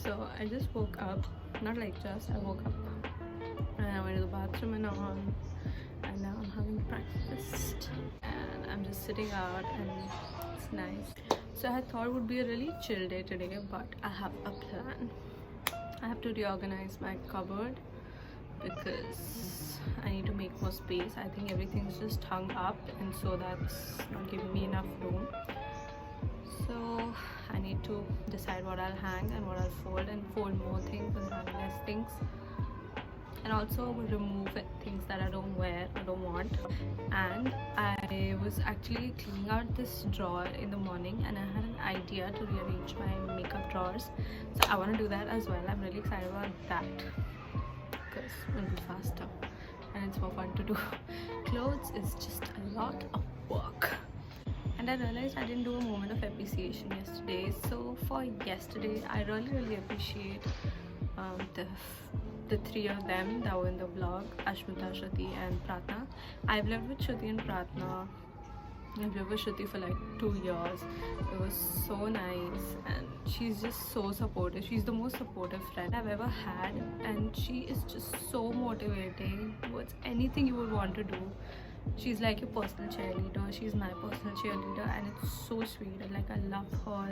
So I just woke up, not like just, I woke up and I went to the bathroom and now I'm having breakfast and I'm just sitting out and it's nice. So I thought it would be a really chill day today, but I have a plan. I have to reorganize my cupboard because I need to make more space. I think everything's just hung up and so that's not giving me enough room. So I need to decide what I'll hang and what I'll fold, and fold more things and hang less things, and also remove things that I don't wear or don't want. And I was actually cleaning out this drawer in the morning and I had an idea to rearrange my makeup drawers, so I want to do that as well. I'm really excited about that because it'll be faster and it's more fun to do. Clothes is just a lot of work. And I realized I didn't do a moment of appreciation yesterday. So for yesterday, I really appreciate the three of them that were in the vlog, Ashmita, Shruti and Pratna. I've lived with Shruti and Pratna. I've lived with Shruti for like 2 years. It was so nice and she's just so supportive. She's the most supportive friend I've ever had, and she is just so motivating towards anything you would want to do. She's like your personal cheerleader. She's my personal cheerleader and it's so sweet, and like I love her,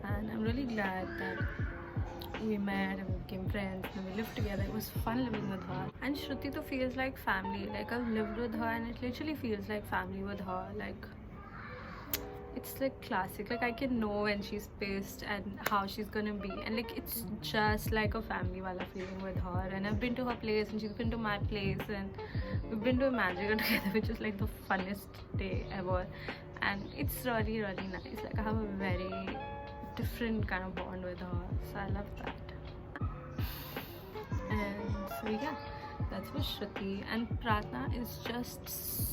and I'm really glad that we met and we became friends and we lived together. It was fun living with her. And Shruti though feels like family. Like I've lived with her and it literally feels like family with her. Like it's like classic. Like I can know when she's pissed and how she's gonna be, and like it's just like a family wala feeling with her. And I've been to her place and she's been to my place and we've been to a magical together, which is like the funnest day ever. And it's really nice. Like I have a very different kind of bond with her, so I love that. And so yeah, that's with Shruti. And Pratna is just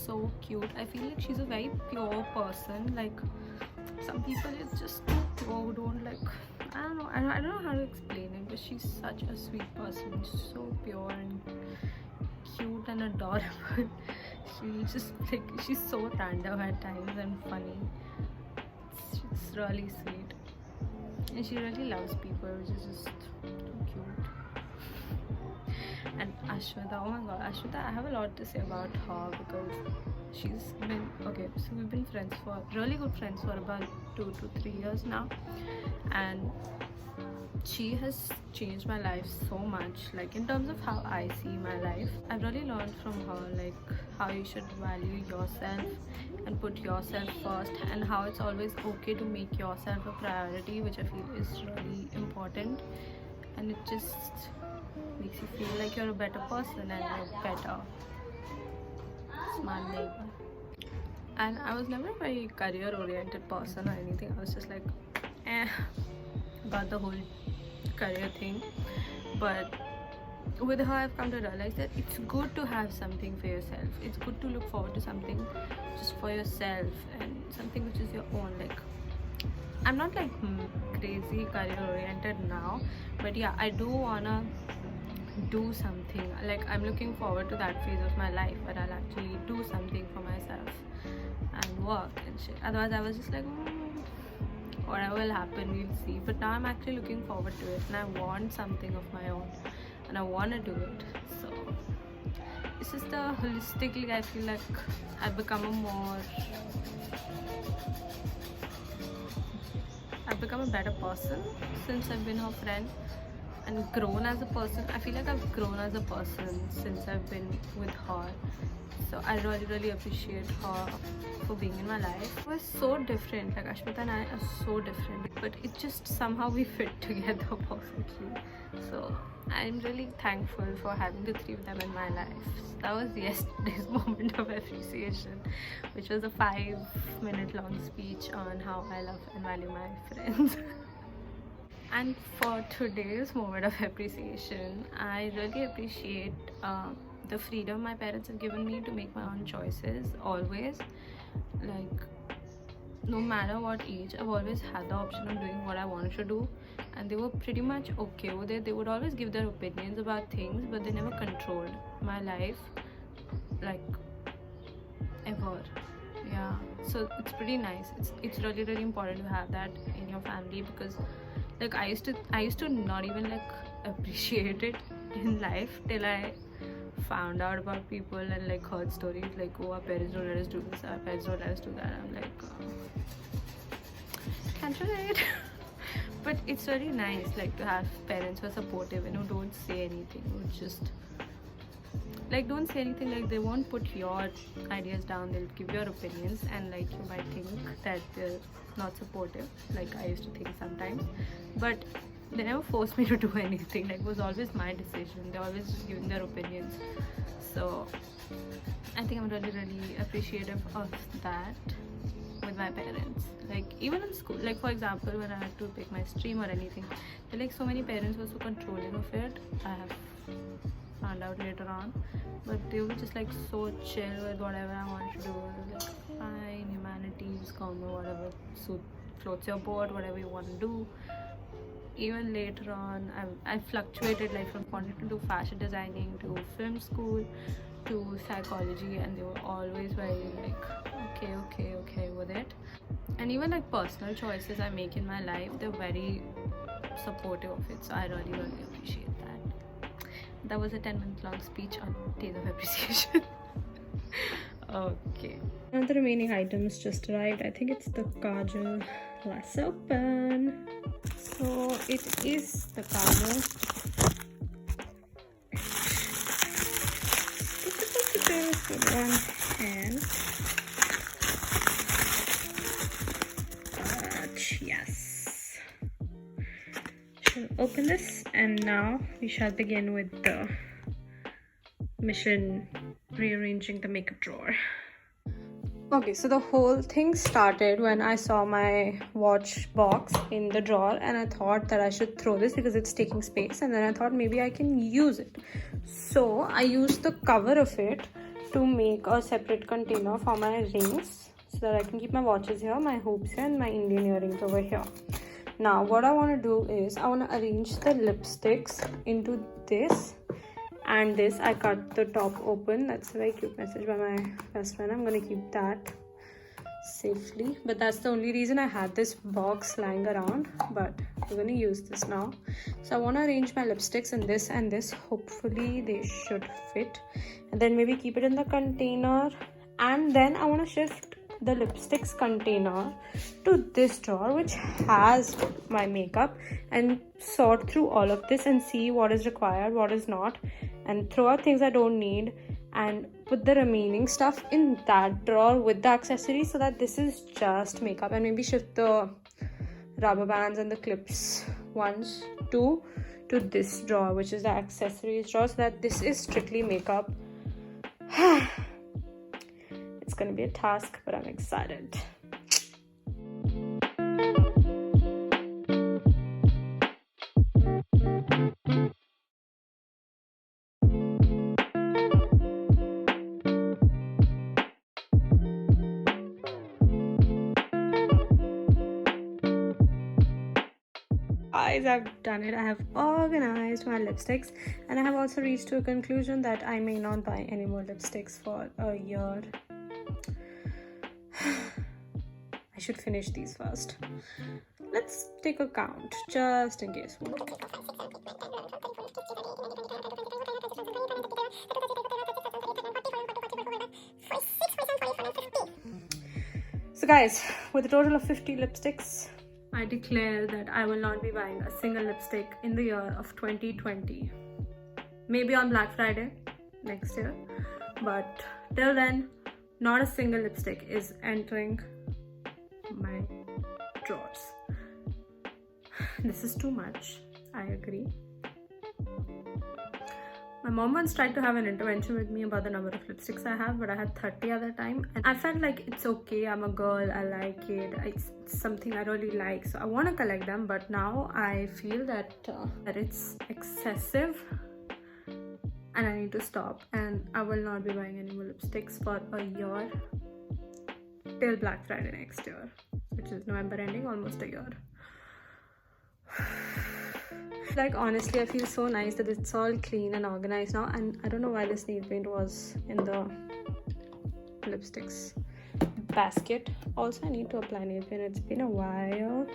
so cute. I feel like she's a very pure person. Like some people is just too pure who don't like, I don't know how to explain it, but she's such a sweet person. So pure and cute and adorable. She just like, she's so random at times and funny. She's really sweet and she really loves people, which is just too cute. And Ashwita, oh my god, Ashwita, I have a lot to say about her because she's been, okay, so we've been friends for, really good friends for about 2 to 3 years now, and she has changed my life so much, like in terms of how I see my life. I've really learned from her like how you should value yourself and put yourself first, and how it's always okay to make yourself a priority, which I feel is really important, and it just makes you feel like you're a better person and you're better, smart neighbor. And I was never a very career oriented person or anything. I was just like about the whole career thing, but with her I've come to realize that it's good to have something for yourself. It's good to look forward to something just for yourself and something which is your own. Like I'm not like crazy career oriented now, but yeah, I do wanna do something. Like I'm looking forward to that phase of my life where I'll actually do something for myself and work and shit. Otherwise I was just like whatever will happen, we'll see. But now I'm actually looking forward to it and I want something of my own and I want to do it. So it's just holistically I feel like I've become a better person since I've been her friend and grown as a person. I feel like I've grown as a person since I've been with her. So I really appreciate her for being in my life. We're so different, like Ashmita and I are so different, but it just somehow we fit together perfectly. So I'm really thankful for having the three of them in my life. So that was yesterday's moment of appreciation, which was a 5-minute long speech on how I love and value my friends. And for today's moment of appreciation, I really appreciate the freedom my parents have given me to make my own choices always. Like no matter what age, I've always had the option of doing what I wanted to do, and they were pretty much okay with it. They would always give their opinions about things, but they never controlled my life like ever. Yeah, so it's pretty nice. It's really important to have that in your family, because Like I used to not even like appreciate it in life till I found out about people and like heard stories like, oh, our parents don't let us do this, our parents don't let us do that. I'm like, can't relate. But it's very nice like to have parents who are supportive and who don't say anything, who just like don't say anything, like they won't put your ideas down, they'll give your opinions, and like you might think that they're not supportive, like I used to think sometimes, but they never forced me to do anything. Like it was always my decision, they're always giving their opinions. So I think I'm really appreciative of that with my parents. Like even in school, like for example when I had to pick my stream or anything, there are like so many parents were so controlling of it. I have found out later on, but they were just like so chill with whatever I wanted to do. Like fine, humanities, commerce, whatever floats your boat, whatever you want to do. Even later on I fluctuated, like from wanting to do fashion designing to film school to psychology, and they were always very like okay with it. And even like personal choices I make in my life, they're very supportive of it, so I really appreciate that. That was a 10-minute long speech on days of appreciation. Okay, one of the remaining items just arrived. I think it's the kajal. Let's open. So it is the kajal. It's supposed to do this with one hand. But yes. Shall open this, and now we shall begin with the mission rearranging the makeup drawer. Okay, so the whole thing started when I saw my watch box in the drawer, and I thought that I should throw this because it's taking space, and then I thought maybe I can use it. So I used the cover of it to make a separate container for my rings, so that I can keep my watches here, my hoops here, and my Indian earrings over here. Now what I want to do is I want to arrange the lipsticks into this and this. I cut the top open. That's a very cute message by my best friend. I'm gonna keep that safely, but that's the only reason I had this box lying around, but we're gonna use this now. So I want to arrange my lipsticks in this and this. Hopefully they should fit, and then maybe keep it in the container, and then I want to shift the lipsticks container to this drawer which has my makeup, and sort through all of this and see what is required, what is not, and throw out things I don't need, and put the remaining stuff in that drawer with the accessories, so that this is just makeup. And maybe shift the rubber bands and the clips ones to this drawer, which is the accessories drawer, so that this is strictly makeup. It's gonna be a task, but I'm excited. Guys, I've done it. I have organized my lipsticks, and I have also reached to a conclusion that I may not buy any more lipsticks for a year. I should finish these first. Let's take a count just in case. So guys, with a total of 50 lipsticks, I declare that I will not be buying a single lipstick in the year of 2020. Maybe on Black Friday next year, but till then, not a single lipstick is entering my drawers. This is too much, I agree. My mom once tried to have an intervention with me about the number of lipsticks I have, but I had 30 at the time, and I felt like it's okay, I'm a girl, I like it, it's something I really like, so I want to collect them. But now I feel that it's excessive and I need to stop, and I will not be buying any more lipsticks for a year, till Black Friday next year, which is November ending, almost a year. Like honestly, I feel so nice that it's all clean and organized now, and I don't know why this nail paint was in the lipsticks basket. Also, I need to apply nail paint. It's been a while.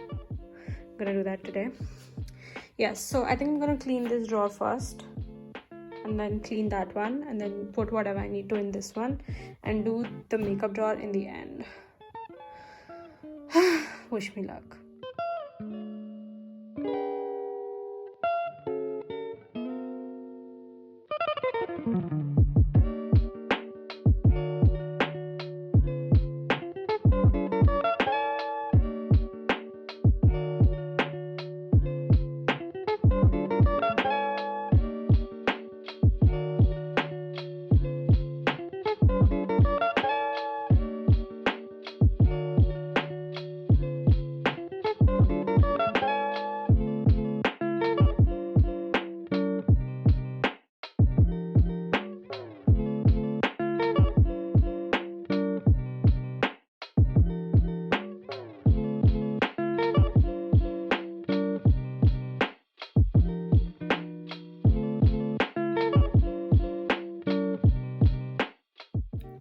gonna do that today. Yes, so I think I'm gonna clean this drawer first and then clean that one and then put whatever I need to in this one and do the makeup drawer in the end. Wish me luck.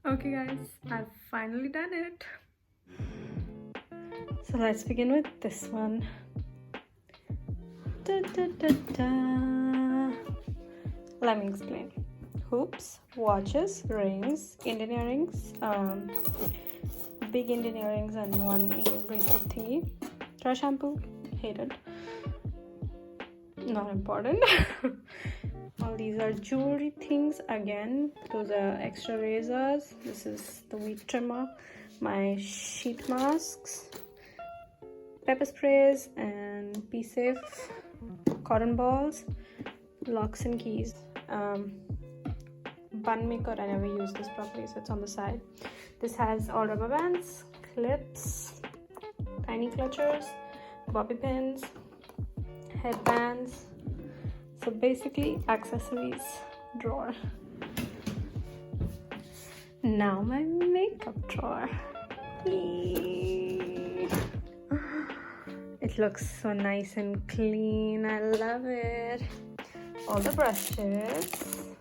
Okay guys, I've finally done it. So let's begin with this one. Da, da, da, da. Let me explain. Hoops, watches, rings, Indian earrings, big Indian earrings and one Indian bracelet thingy. Dry shampoo, hated. Not important. All these are jewelry things again. Those are extra razors. This is the weed trimmer, my sheet masks, pepper sprays, and Be Safe cotton balls, locks and keys. Bun maker, I never use this properly, so it's on the side. This has all rubber bands, clips, tiny clutchers, bobby pins, headbands. So basically accessories drawer. Now my makeup drawer. Yay. It looks so nice and clean. I love it. All the brushes,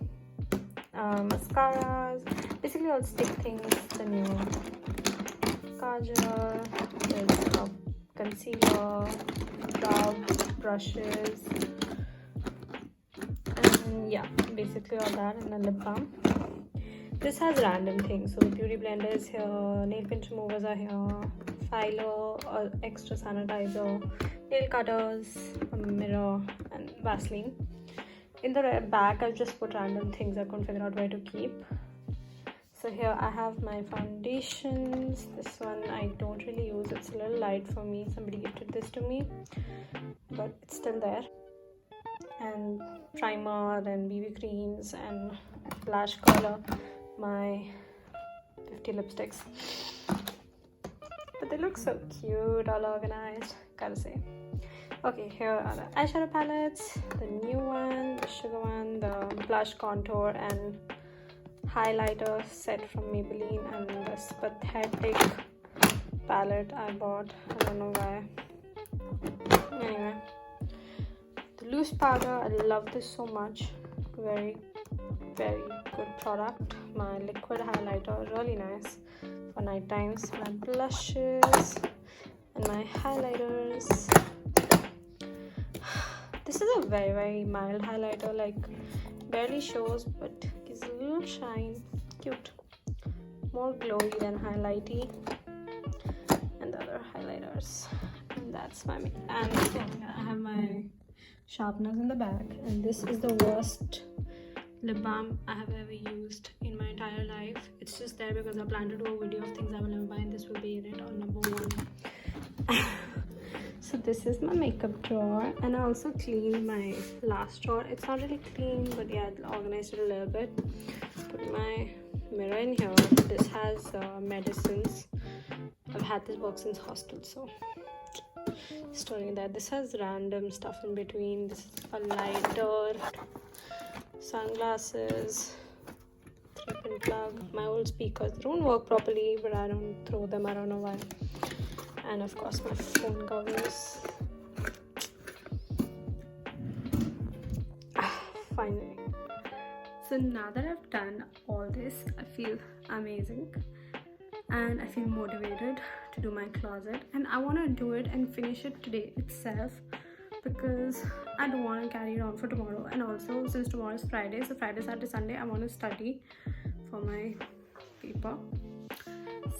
mascaras, basically all stick things. The new kajal, there's a concealer, brow brushes. Yeah, basically all that, and a lip balm. This has random things, so the beauty blender is here, nail paint removers are here, filer, extra sanitizer, nail cutters, a mirror, and Vaseline. In the back I've just put random things I couldn't figure out where to keep. So here I have my foundations. This one I don't really use, it's a little light for me, somebody gifted this to me, but it's still there. And primer and BB creams and blush color, my 50 lipsticks, but they look so cute, all organized, gotta say. Okay, here are the eyeshadow palettes, the new one, the sugar one, the blush, contour and highlighter set from Maybelline, and this pathetic palette I bought, I don't know why. Anyway, loose powder, I love this so much, very good product. My liquid highlighter, really nice for night times. My blushes and my highlighters. This is a very mild highlighter, like barely shows but gives a little shine, cute, more glowy than highlighty. And the other highlighters, and that's my makeup. And yeah, I have my sharpeners in the back, and this is the worst lip balm I have ever used in my entire life. It's just there because I plan to do a video of things I will never buy, and this will be in it on number 1. So this is my makeup drawer, and I also cleaned my last drawer. It's not really clean, but yeah, I organized it a little bit. Put my mirror in here. This has medicines. I've had this box since hostel, so storing that. This has random stuff in between. This is a lighter, sunglasses, 3-pin plug, my old speakers. They don't work properly, but I don't throw them, I don't know why. And of course my phone covers. Finally. So now that I've done all this, I feel amazing. and I feel motivated to do my closet, and I want to do it and finish it today itself because I don't want to carry it on for tomorrow. And also, since tomorrow is Friday, so Friday, Saturday, Sunday I want to study for my paper.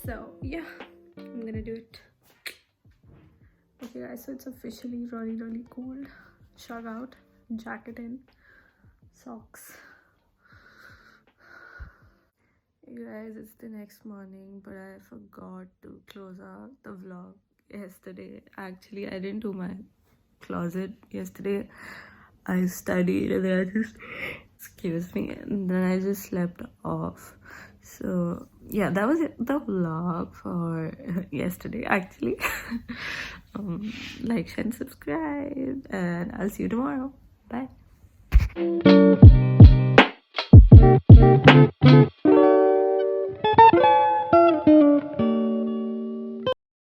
So yeah, I'm gonna do it. Okay guys, so it's officially really cold. Shug out, jacket in, socks. Hey guys, it's the next morning, but I forgot to close out the vlog yesterday. Actually, I didn't do my closet yesterday. I studied and then I just, excuse me, and then I just slept off. So yeah, that was it, the vlog for yesterday actually. Like, share and subscribe, and I'll see you tomorrow. Bye.